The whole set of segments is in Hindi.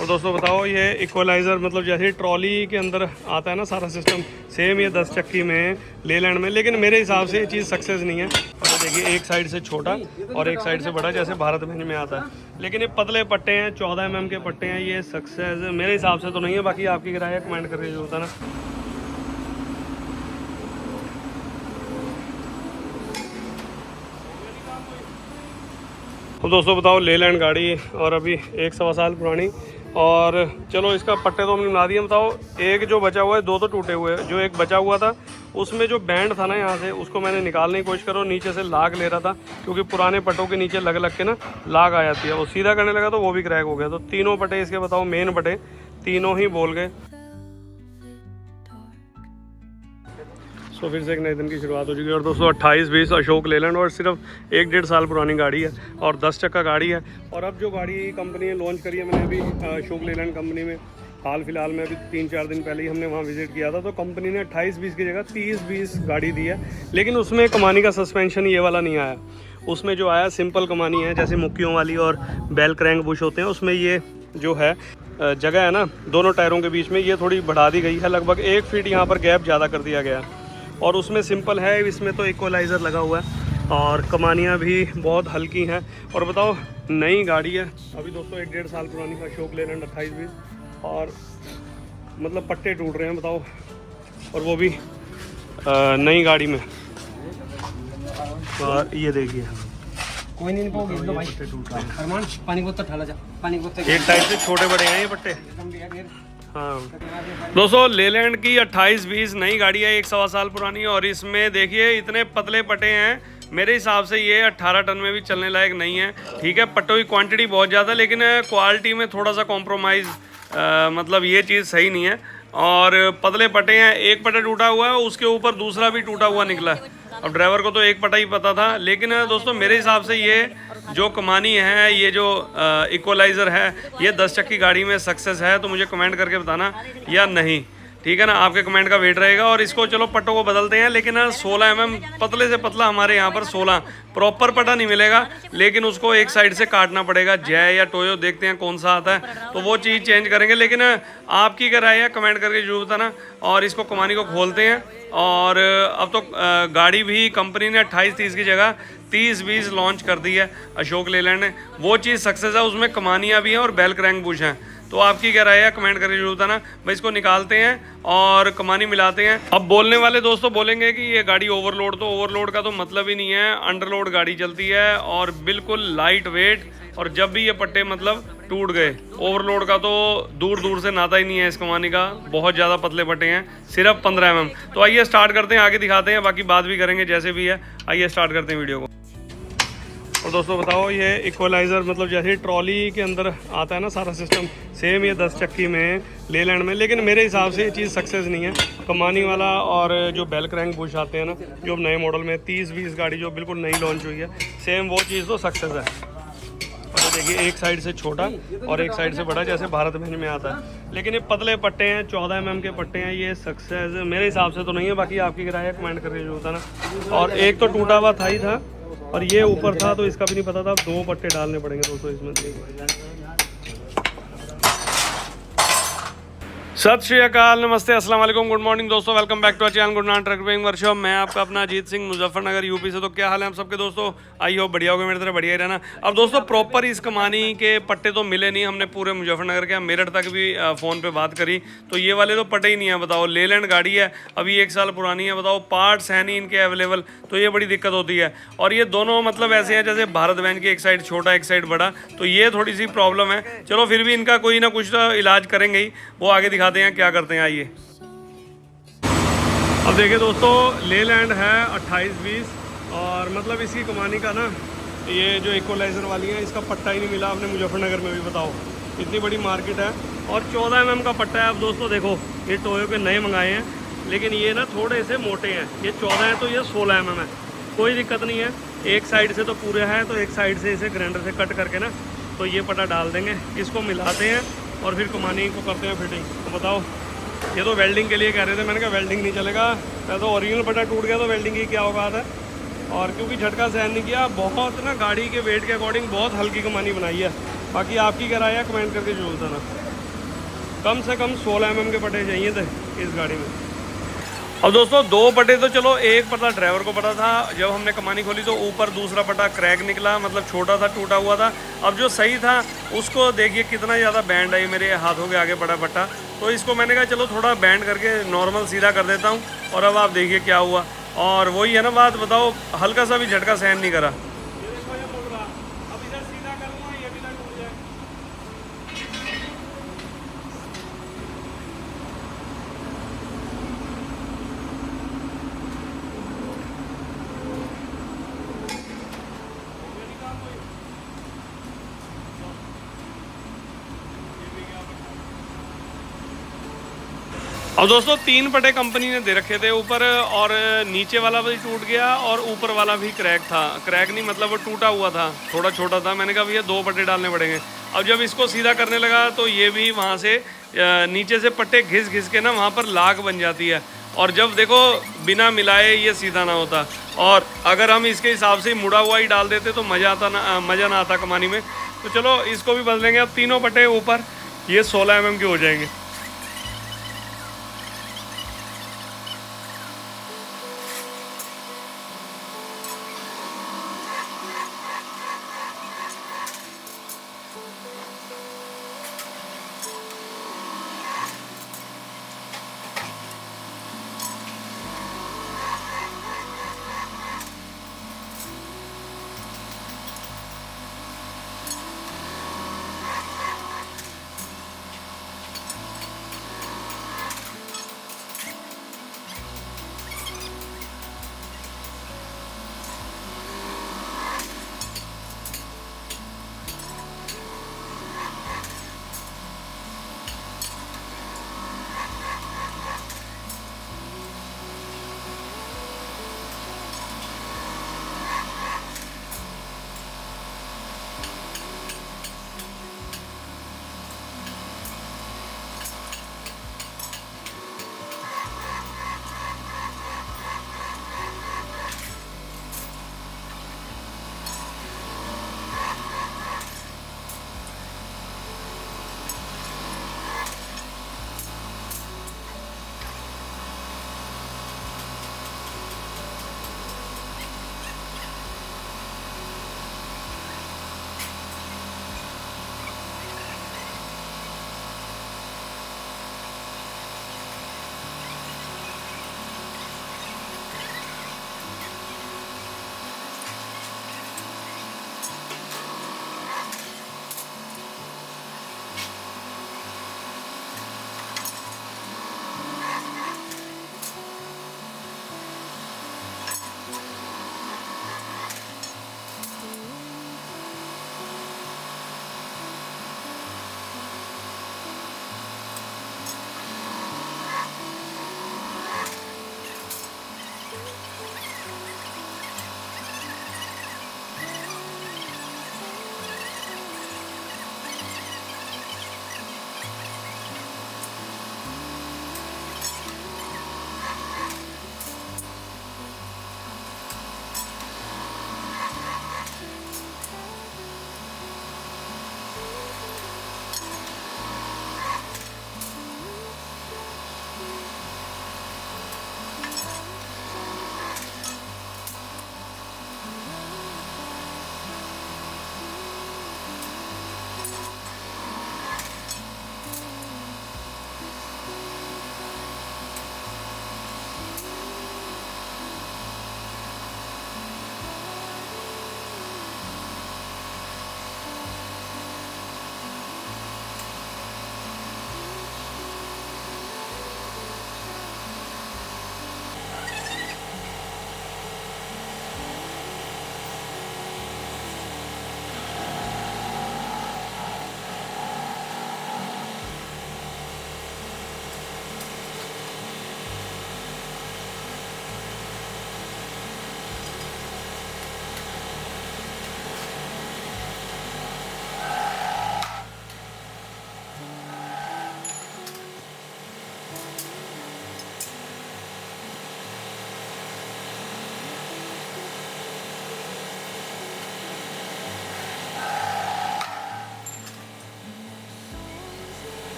और दोस्तों बताओ, ये इक्वलाइज़र मतलब जैसे ट्रॉली के अंदर आता है ना सारा सिस्टम, सेम ये 10 चक्की में लेलैंड में, लेकिन मेरे हिसाब से ये चीज़ सक्सेस नहीं है। और देखिए एक साइड से छोटा और एक साइड से बड़ा, जैसे भारत बेंज में आता है, लेकिन ये पतले पट्टे हैं, 14 mm के पट्टे हैं। ये सक्सेस मेरे हिसाब से तो नहीं है। बाकी आपकी राय है, कमेंट करके जो होता ना। तो दोस्तों बताओ, लेलैंड गाड़ी और अभी 1-1.25 साल पुरानी, और चलो इसका पट्टे तो हमने बना दिए। बताओ, एक जो बचा हुआ है, 2 तो टूटे हुए हैं। जो एक बचा हुआ था उसमें जो बैंड था ना यहाँ से, उसको मैंने निकालने की कोशिश करो, नीचे से लाग ले रहा था, क्योंकि पुराने पट्टों के नीचे लग लग के ना लाग आ जाती है। वो सीधा करने लगा तो वो भी क्रैक हो गया। तो तीनों पट्टे इसके बताओ, मेन पट्टे तीनों ही बोल गए। तो फिर से एक नए दिन की शुरुआत हो चुकी है। और दोस्तों 28-20 अशोक लेलैंड, और सिर्फ 1-1.5 साल पुरानी गाड़ी है और 10 चक्का गाड़ी है। और अब जो गाड़ी कंपनी ने लॉन्च करी है, मैंने अभी अशोक लेलैंड कंपनी में हाल फिलहाल में अभी 3-4 दिन पहले ही हमने वहाँ विजिट किया था। तो कंपनी ने 28-20 की जगह 30-20 गाड़ी दी है, लेकिन उसमें कमानी का सस्पेंशन ये वाला नहीं आया। उसमें जो आया सिंपल कमानी है, जैसे मुक्कियों वाली और बेल क्रैंक बुश होते हैं। उसमें ये जो है जगह है ना दोनों टायरों के बीच में, ये थोड़ी बढ़ा दी गई है, लगभग 1 फीट यहाँ पर गैप ज़्यादा कर दिया गया है। और उसमें सिंपल है, इसमें तो इक्वलाइज़र लगा हुआ है और कमानियाँ भी बहुत हल्की हैं। और बताओ, नई गाड़ी है अभी दोस्तों, 1-1.5 साल पुरानी अशोक लेलैंड 28-20, और मतलब पट्टे टूट रहे हैं बताओ, और वो भी नई गाड़ी में। और ये देखिए, कोई नहीं भाई पट्टे टूट रहे हैं। अरमान पानी बोतल ठाला जा, पानी बोतल एक टाइप से छोटे बड़े हैं ये पट्टे। हाँ दोस्तों, लेलैंड की 28-20 नई गाड़ी है, 1-1.25 साल पुरानी, और इसमें देखिए इतने पतले पट्टे हैं। मेरे हिसाब से ये 18 टन में भी चलने लायक नहीं है। ठीक है, पट्टों की क्वांटिटी बहुत ज़्यादा, लेकिन क्वालिटी में थोड़ा सा कॉम्प्रोमाइज़, मतलब ये चीज़ सही नहीं है। और पतले पट्टे हैं, एक पट्टा टूटा हुआ है, उसके ऊपर दूसरा भी टूटा हुआ निकला है। अब ड्राइवर को तो एक पट्टा ही पता था, लेकिन दोस्तों मेरे हिसाब से ये जो कमानी है, ये जो इक्वलाइज़र है, ये 10 चक्की गाड़ी में सक्सेस है। तो मुझे कमेंट करके बताना या नहीं, ठीक है ना। आपके कमेंट का वेट रहेगा। और इसको चलो पट्टों को बदलते हैं, लेकिन 16 mm पतले से पतला हमारे यहाँ पर 16 प्रॉपर पट्टा नहीं मिलेगा, लेकिन उसको एक साइड से काटना पड़ेगा। जय या टोयो देखते हैं कौन सा आता है, तो वो चीज़ चेंज करेंगे। लेकिन आपकी क्या राय है, कमेंट करके जरूर बताना। और इसको कमानी को खोलते हैं। और अब तो गाड़ी भी कंपनी ने 28-30 की जगह 30-20 लॉन्च कर दी है अशोक लेलैंड ने। वो चीज़ सक्सेस है, उसमें कमानियाँ भी हैं और बेल क्रैंक बुश हैं। तो आपकी क्या राय है, कमेंट करके जरूर बताना। भाई इसको निकालते हैं और कमानी मिलाते हैं। अब बोलने वाले दोस्तों बोलेंगे कि ये गाड़ी ओवरलोड, तो ओवरलोड का तो मतलब ही नहीं है। अंडरलोड गाड़ी चलती है और बिल्कुल लाइट वेट। और जब भी ये पट्टे मतलब टूट गए, ओवरलोड का तो दूर दूर से नाता ही नहीं है इस कमानी का। बहुत ज़्यादा पतले पट्टे हैं, सिर्फ 15 mm। तो आइए स्टार्ट करते हैं, आगे दिखाते हैं, बाकी बात भी करेंगे जैसे भी है। आइए स्टार्ट करते हैं वीडियो को। और दोस्तों बताओ, ये इक्वलाइज़र मतलब जैसे ट्रॉली के अंदर आता है ना सारा सिस्टम, सेम ये 10 चक्की में लेलैंड में, लेकिन मेरे हिसाब से ये चीज़ सक्सेस नहीं है। कमानी वाला और जो बेल क्रैंक बुश आते हैं ना, जो नए मॉडल में 30-20 गाड़ी जो बिल्कुल नई लॉन्च हुई है, सेम वो चीज़ तो सक्सेस है। और देखिए एक साइड से छोटा और एक साइड से बड़ा, जैसे भारत बेंज में आता है, लेकिन ये पतले पट्टे हैं, 14 mm के पट्टे हैं। ये सक्सेस मेरे हिसाब से तो नहीं है। बाकी आपकी राय है, कमेंट करके जो होता ना। और एक तो टूटा हुआ था ही था, और ये ऊपर था, तो इसका भी नहीं पता था। 2 पट्टे डालने पड़ेंगे दोस्तों इसमें। सत श्री अकाल, नमस्ते, अस्सलाम वालेकुम, गुड मॉर्निंग दोस्तों। Welcome back to our channel गुडनान ट्रक ड्राइविंग वर्कशॉप। मैं आपका अपना अजीत सिंह, मुजफ्फरनगर यूपी से। तो क्या हाल है आप सबके दोस्तों? आई होप बढ़िया होगा, मेरी तरह बढ़िया ही रहना। अब दोस्तों प्रॉपर इस कमानी के पट्टे तो मिले नहीं। हमने पूरे मुजफ्फरनगर के, मेरठ तक भी फ़ोन पे बात करी, तो ये वाले तो पट्टे ही नहीं है। बताओ, लेलैंड गाड़ी है, अभी 1 साल पुरानी है। बताओ, पार्ट्स हैं नहीं इनके अवेलेबल, तो ये बड़ी दिक्कत होती है। और ये दोनों मतलब ऐसे हैं जैसे भारत बेंज की, एक साइड छोटा एक साइड बड़ा, तो ये थोड़ी सी प्रॉब्लम है। चलो फिर भी इनका कोई ना कुछ तो इलाज करेंगे ही, वो आगे दिखाते हैं क्या करते हैं। आइए अब देखिए दोस्तों, लेलैंड है 28-20, और मतलब इसकी कमानी का ना, ये जो इक्वलाइज़र वाली है, इसका पट्टा ही नहीं मिला अपने मुजफ्फरनगर में भी। बताओ, इतनी बड़ी मार्केट है और 14 mm का पट्टा है। अब दोस्तों देखो, ये टोयो के नए मंगाए हैं, लेकिन ये ना थोड़े से मोटे हैं। ये 14 है तो ये 16 mm है। कोई दिक्कत नहीं है, एक साइड से तो पूरे हैं, तो एक साइड से इसे ग्राइंडर से कट करके ना, तो ये पट्टा डाल देंगे। इसको मिलाते हैं और फिर कमानी को करते हैं फिटिंग। तो बताओ, ये तो वेल्डिंग के लिए कह रहे थे, मैंने कहा वेल्डिंग नहीं चलेगा, मैं तो ओरिजिनल पट्टा टूट गया तो वेल्डिंग की क्या औकात है। और क्योंकि झटका सहन नहीं किया, बहुत ना गाड़ी के वेट के अकॉर्डिंग बहुत हल्की कमानी बनाई है, बाकी आपकी क्या राय है कमेंट करके जरूर बताना। कम से कम 16 mm के पट्टे चाहिए थे इस गाड़ी में। अब दोस्तों 2 पट्टे तो चलो, एक पट्टा ड्राइवर को पता था, जब हमने कमानी खोली तो ऊपर दूसरा पट्टा क्रैक निकला, मतलब छोटा था, टूटा हुआ था। अब जो सही था उसको देखिए कितना ज़्यादा बैंड आई मेरे हाथों के आगे पड़ा पट्टा, तो इसको मैंने कहा चलो थोड़ा बैंड करके नॉर्मल सीधा कर देता हूँ। और अब आप देखिए क्या हुआ, और वही है ना बात, बताओ हल्का सा भी झटका सहन नहीं करा। अब दोस्तों 3 पट्टे कंपनी ने दे रखे थे ऊपर, और नीचे वाला भी टूट गया और ऊपर वाला भी क्रैक था। क्रैक नहीं मतलब वो टूटा हुआ था, थोड़ा छोटा था। मैंने कहा भैया 2 पट्टे डालने पड़ेंगे। अब जब इसको सीधा करने लगा तो ये भी वहाँ से नीचे से पट्टे घिस घिस के ना वहाँ पर लाग बन जाती है, और जब देखो बिना मिलाए ये सीधा ना होता। और अगर हम इसके हिसाब से मुड़ा हुआ ही डाल देते तो मज़ा ना आता कमानी में। तो चलो इसको भी बदलेंगे। अब तीनों पट्टे ऊपर ये 16 mm के हो जाएंगे।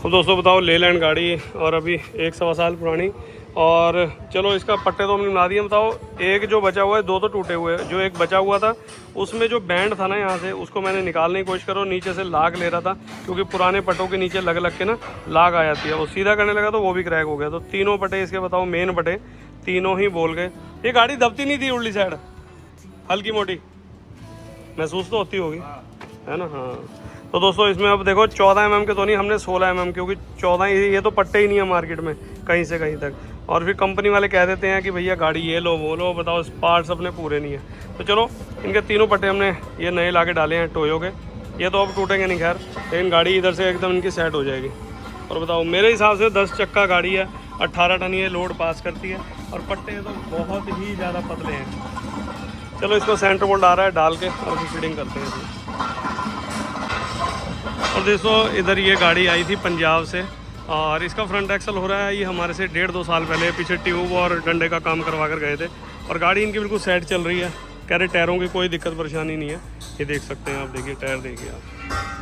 तो दोस्तों बताओ लेलैंड गाड़ी और अभी 1 सवा साल पुरानी। और चलो इसका पट्टे तो हमने बना दिए। बताओ एक जो बचा हुआ है, 2 तो टूटे हुए हैं। जो एक बचा हुआ था उसमें जो बैंड था ना यहाँ से, उसको मैंने निकालने की कोशिश करो, नीचे से लाग ले रहा था क्योंकि पुराने पट्टों के नीचे लग लग के ना लाग आ जाती है। वो सीधा करने लगा तो वो भी क्रैक हो गया। तो तीनों पट्टे इसके बताओ मेन पट्टे तीनों ही बोल गए। ये गाड़ी दबती नहीं थी उल्टी साइड, हल्की मोटी महसूस तो होती होगी, है ना। हाँ तो दोस्तों इसमें अब देखो 14 mm के तो नहीं, हमने 16 mm, क्योंकि 14 ये तो पट्टे ही नहीं है मार्केट में कहीं से कहीं तक। और फिर कंपनी वाले कह देते हैं कि भैया गाड़ी ये लो वो लो, बताओ पार्ट्स अपने पूरे नहीं है। तो चलो इनके तीनों पट्टे हमने ये नए ला के डाले हैं टोयो के। ये तो अब टूटेंगे नहीं खैर, लेकिन गाड़ी इधर से एकदम इनकी सेट हो जाएगी। और बताओ मेरे हिसाब से 10 चक्का गाड़ी है, 18 टन ये लोड पास करती है। और पट्टे तो बहुत ही ज़्यादा पतले हैं। चलो इसको सेंटर बोल्ट आ रहा है डाल के और फिर फिटिंग करते हैं इसमें। और दोस्तों इधर ये गाड़ी आई थी पंजाब से और इसका फ्रंट एक्सल हो रहा है। ये हमारे से 1.5-2 साल पहले पीछे ट्यूब और डंडे का काम करवा कर गए थे और गाड़ी इनकी बिल्कुल सेट चल रही है। कह रहे टायरों की कोई दिक्कत परेशानी नहीं है। ये देख सकते हैं आप, देखिए टायर देखिए आप।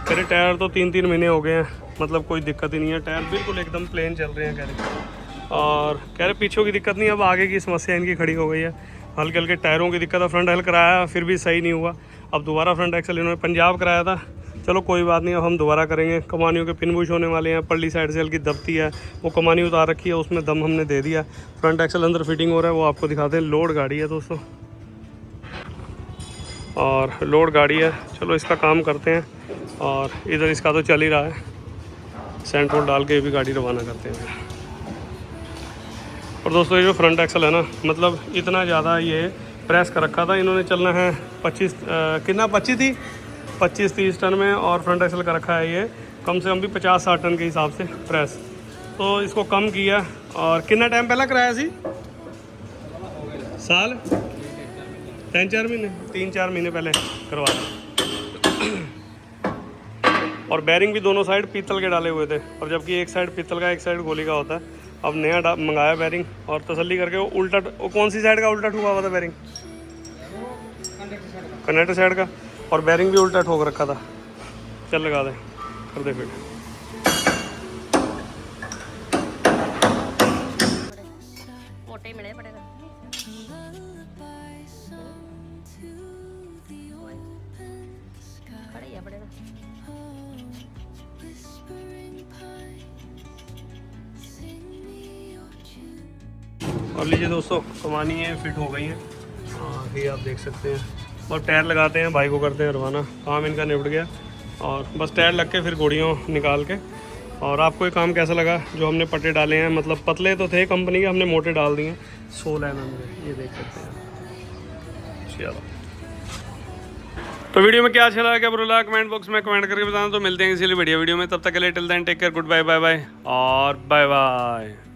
कह रहे टायर तो 3-3 महीने हो गए हैं, मतलब कोई दिक्कत ही नहीं है। टायर बिल्कुल एकदम प्लेन चल रहे हैं कह रहे। और कह रहे पीछे की दिक्कत नहीं, अब आगे की समस्या इनकी खड़ी हो गई है। हल्के हल्के टायरों की दिक्कत है। फ्रंट एक्सल कराया फिर भी सही नहीं हुआ, अब दोबारा फ्रंट एक्सल इन्होंने पंजाब कराया था। चलो कोई बात नहीं, अब हम दोबारा करेंगे। कमानियों के पिन बुश होने वाले हैं, पल्ली साइड से हल्की दबती है, वो कमानी उतार रखी है, उसमें दम हमने दे दिया। फ्रंट एक्सल अंदर फिटिंग हो रहा है, वो आपको दिखाते हैं। लोड गाड़ी है दोस्तों और लोड गाड़ी है। चलो इसका काम करते हैं। और इधर इसका तो चल ही रहा है, सेंट्रोल डाल के भी गाड़ी रवाना करते हैं। और दोस्तों ये जो फ्रंट एक्सल है ना, मतलब इतना ज़्यादा ये प्रेस कर रखा था इन्होंने। चलना है 25-30 टन में और फ्रंट एक्सल का रखा है ये कम से कम भी 50-60 टन के हिसाब से प्रेस। तो इसको कम किया। और कितना टाइम पहला कराया सी साल 3-4 महीने 3-4 महीने पहले करवाया। और बैरिंग भी दोनों साइड पीतल के डाले हुए थे, और जबकि एक साइड पीतल का एक साइड गोली का होता है। अब नया मंगाया बैरिंग और तसल्ली करके वो उल्टा, वो कौन सी साइड का उल्टा ठुका हुआ था बैरिंग? कनेक्टर साइड का। और बैरिंग भी उल्टा ठोक रखा था। चल लगा दे, कर दे फिट। मोटे मिले पड़ेगा। खड़े ही पड़ेगा। और लीजिए दोस्तों कमानी है फिट हो गई है। हाँ ये आप देख सकते हैं। और टायर लगाते हैं, भाई को करते हैं रवाना। काम इनका निपट गया और बस टायर लग के फिर गोड़ियों निकाल के। और आपको ये काम कैसा लगा जो हमने पट्टे डाले हैं? मतलब पतले तो थे कंपनी के, हमने मोटे डाल दिए 16 mm में, ये देख सकते हैं। चलो तो वीडियो में क्या अच्छा लगा क्या बुरा लगा कमेंट बॉक्स में कमेंट करके बताना। तो मिलते हैं इसीलिए वीडियो में, तब तक के लिए till then take care, goodbye, bye bye और बाय बाय।